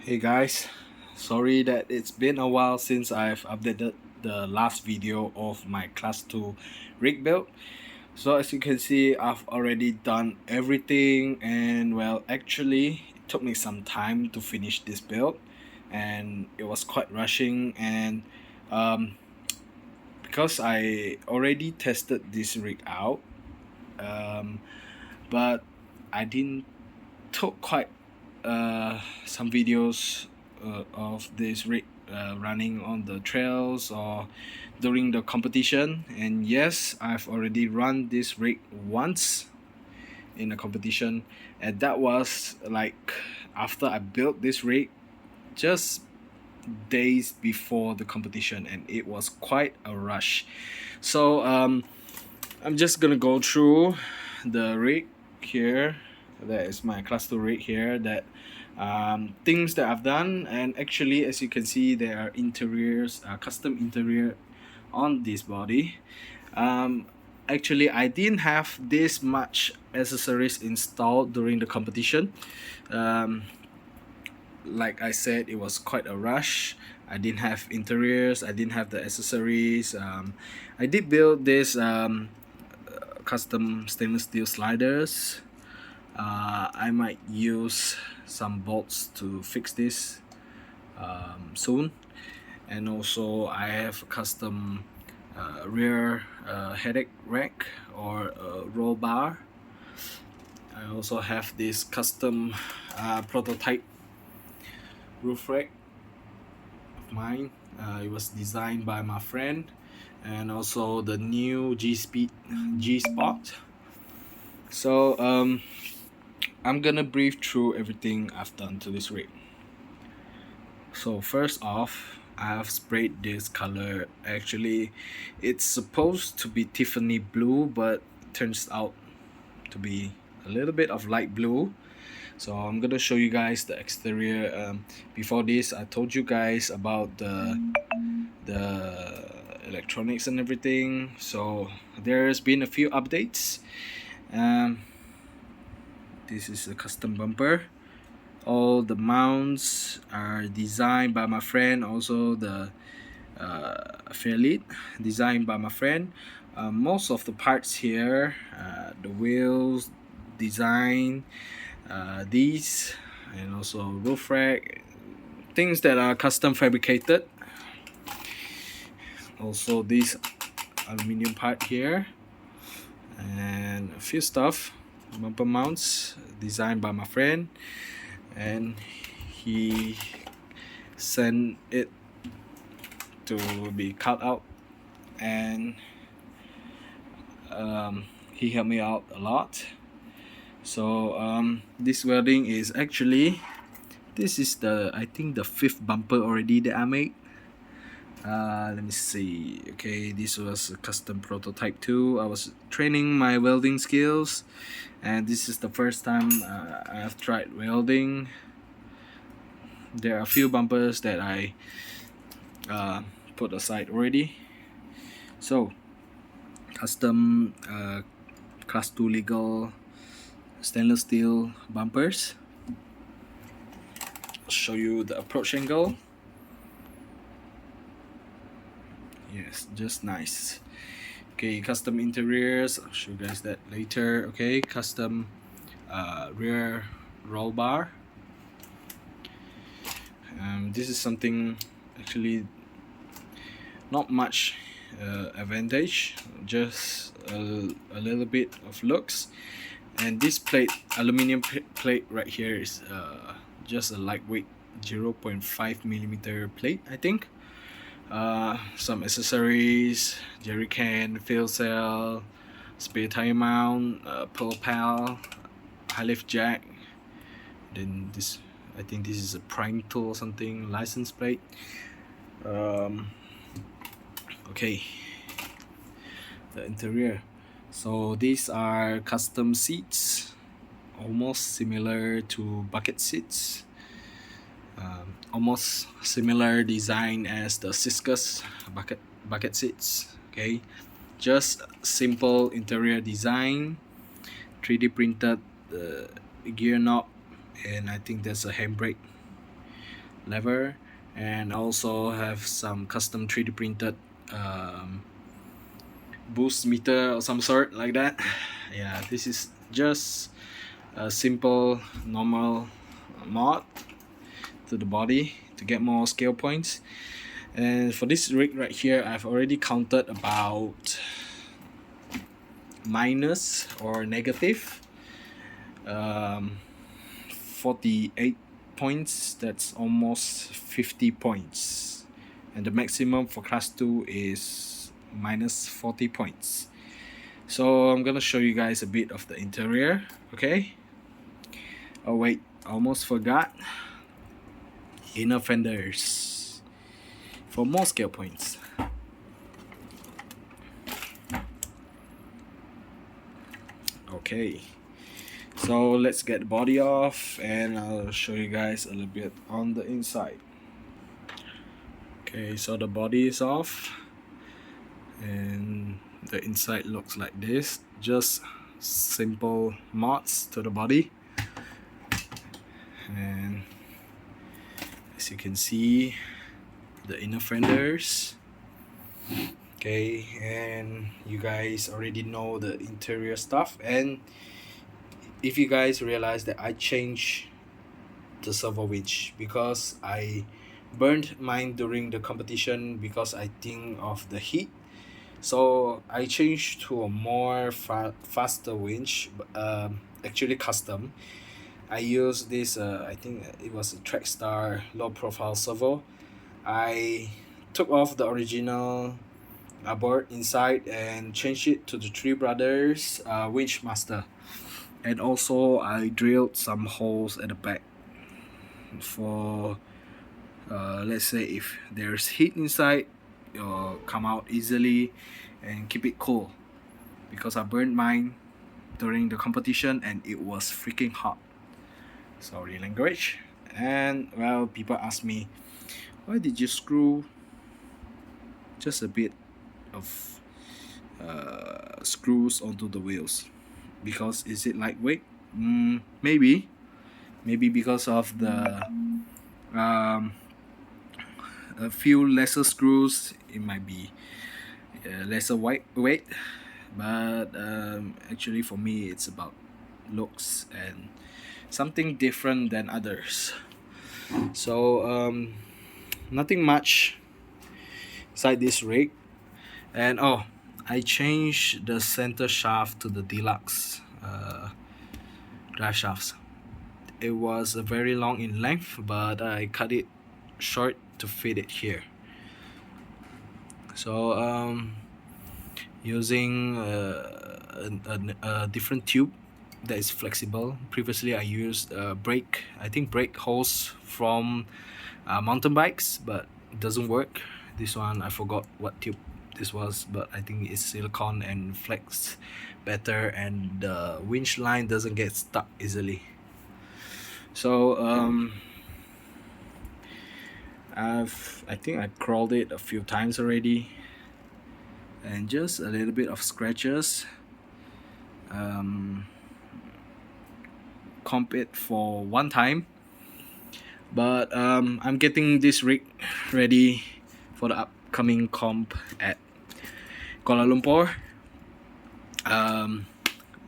Hey guys, sorry that it's been a while since I've updated the last video of my class 2 rig build. So as you can see, I've already done everything, and well, actually it took me some time to finish this build and it was quite rushing, and um, because I already tested this rig out, um, but I didn't took quite some videos of this rig running on the trails or during the competition. And yes, I've already run this rig once in a competition, and that was like after I built this rig just days before the competition, and it was quite a rush. So I'm just gonna go through the rig here. That is my class 2 rig here, that things that I've done. And actually, as you can see, there are interiors, custom interior on this body. um, Actually, I didn't have this much accessories installed during the competition. um, like I said, it was quite a rush. I didn't have interiors, I didn't have the accessories. I did build this custom stainless steel sliders. I might use some bolts to fix this soon. And also I have a custom rear headache rack or roll bar. I also have this custom prototype roof rack of mine. It was designed by my friend. And also the new Gspeed G Spot. So I'm gonna brief through everything I've done to this rig. So first off, I have sprayed this color. Actually, it's supposed to be Tiffany blue, but turns out to be a little bit of light blue. So I'm gonna show you guys the exterior. Before this, I told you guys about the electronics and everything. So there's been a few updates. This is a custom bumper. All the mounts are designed by my friend. Also the fairlead designed by my friend. Most of the parts here, the wheels design, these, and also roof rack, things that are custom fabricated. Also this aluminium part here, and a few stuff, bumper mounts designed by my friend, and he sent it to be cut out, and he helped me out a lot. So this welding is actually, this is the, I think the 5th bumper already that I made. Let me see. Okay, this was a custom prototype too. I was training my welding skills, and this is the first time I have tried welding. There are a few bumpers that I put aside already. So custom class 2 legal stainless steel bumpers. I'll show you the approach angle. Yes, just nice. Okay, custom interiors, I'll show you guys that later. Okay, custom rear roll bar. This is something actually not much advantage, just a little bit of looks. And this plate, aluminum plate right here, is just a lightweight 0.5 millimeter plate, I think. Some accessories, jerry can, fuel cell, spare tire mount, pull pal, high lift jack. Then this, I think this is a prime tool or something, license plate. Okay, the interior. So these are custom seats, almost similar to bucket seats. Almost similar design as the Ciscus bucket seats. Okay, just simple interior design, 3D printed gear knob, and I think there's a handbrake. lever, and also have some custom 3D printed boost meter or some sort like that. Yeah, this is just a simple normal mod to the body to get more scale points. And for this rig right here, I've already counted about minus or negative 48 points. That's almost 50 points, and the maximum for class 2 is minus 40 points. So I'm gonna show you guys a bit of the interior. Okay, oh wait, almost forgot, inner fenders for more scale points. Okay, so let's get the body off and I'll show you guys a little bit on the inside. Okay, so the body is off and the inside looks like this. Just simple mods to the body, and as you can see, the inner fenders. Okay, and you guys already know the interior stuff. And if you guys realize that I changed the servo winch because I burned mine during the competition because I think of the heat, so I changed to a more faster winch, actually custom. I use this I think it was a Trackstar low profile servo. I took off the original board inside and changed it to the Three Brothers winch master, and also I drilled some holes at the back for let's say if there's heat inside, it'll come out easily and keep it cool, because I burned mine during the competition and it was freaking hot. Sorry language. And well, people ask me, why did you screw just a bit of screws onto the wheels? Because is it lightweight? Maybe because of the a few lesser screws, it might be lesser weight, but actually for me it's about looks and something different than others. So nothing much inside this rig. And oh, I changed the center shaft to the deluxe drive shafts. It was very long in length, but I cut it short to fit it here. So using a different tube that is flexible. Previously I used brake hose from mountain bikes, but it doesn't work. This one I forgot what tube this was, but I think it's silicone and flex better, and the winch line doesn't get stuck easily. So I think I crawled it a few times already, and just a little bit of scratches. Comp it for one time, but I'm getting this rig ready for the upcoming comp at Kuala Lumpur.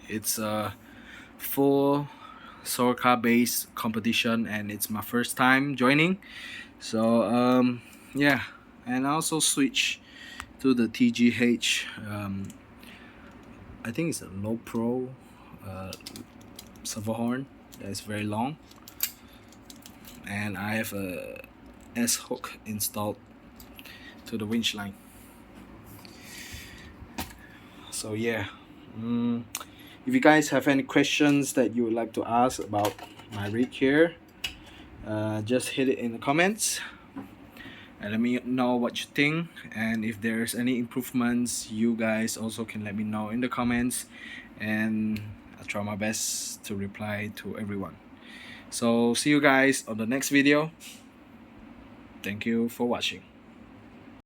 It's a full Sorca based competition and it's my first time joining, so yeah. And I also switch to the TGH, I think it's a low pro servo horn that is very long, and I have a S hook installed to the winch line. So yeah, if you guys have any questions that you would like to ask about my rig here, just hit it in the comments and let me know what you think. And if there's any improvements, you guys also can let me know in the comments, and I'll try my best to reply to everyone. So see you guys on the next video. Thank you for watching.